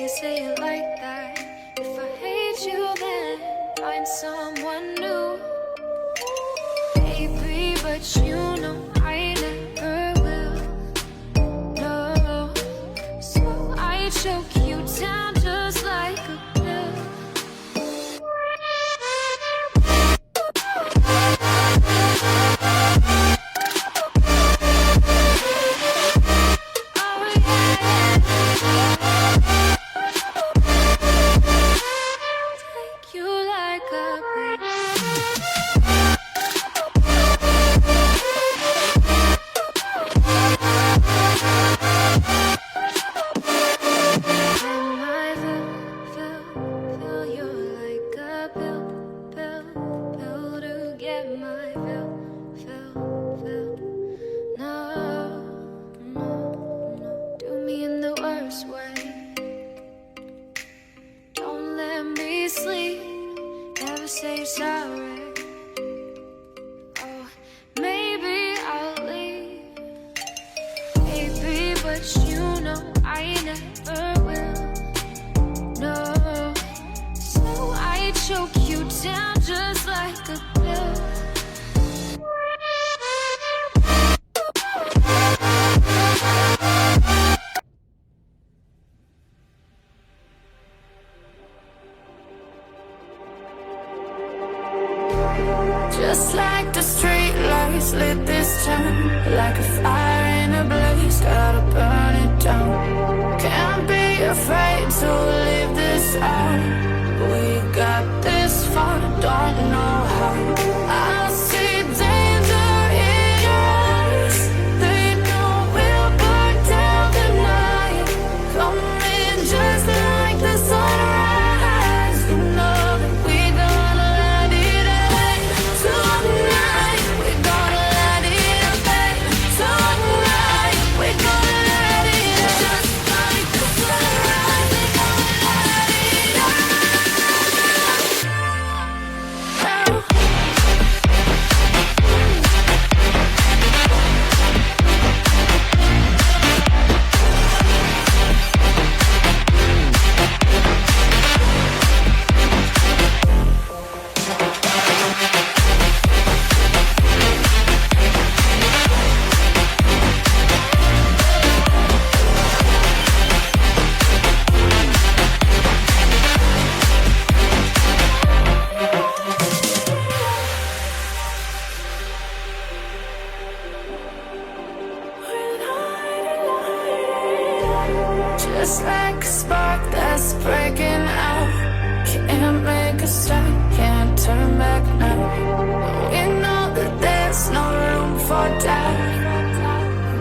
you say it like that. If I hate you, then find someone new. Baby, but you know I never will. No, so I choke you down just like a pill. Just like the street lights lit this town, like a fire in a blaze, gotta burn it down. Can't be afraid to leave this out. We got this far, don't know how. I see danger in your eyes. They know we'll burn down the night. Coming just like the sunrise. You know that we gonna let it out. Tonight, we gonna let it out. Tonight, we gonna let it out. Just like the sunrise, we gonna let it out. Just like a spark that's breaking out. Can't make a stop, can't turn back now. We know that there's no room for doubt.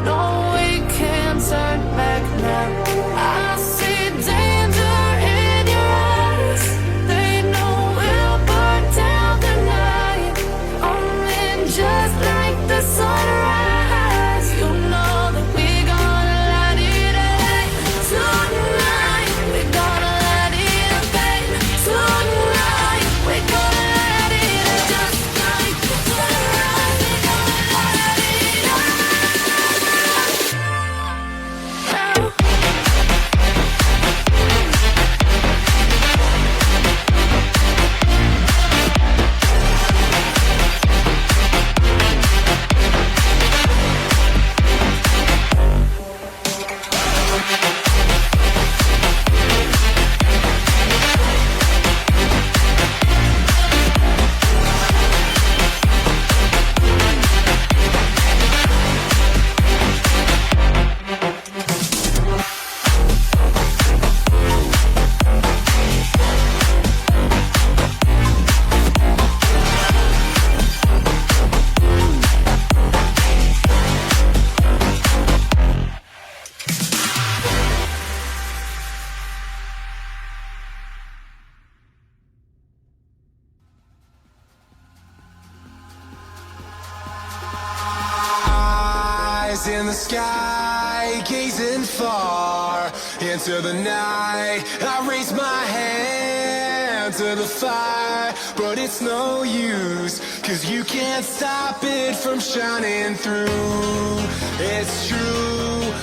No, we can't turn back now. I see danger in your eyes. They know we'll burn down the night. Coming just like the sunrise. You know that we gonna let it out. Tonight, we gonna let it out. Tonight, we gonna let it out. Just like the sunrise, we gonna let it out. Eyes in the sky, gazing far into the night. I raise my hand to the fire, but it's no use, 'cause you can't stop it from shining through. It's true,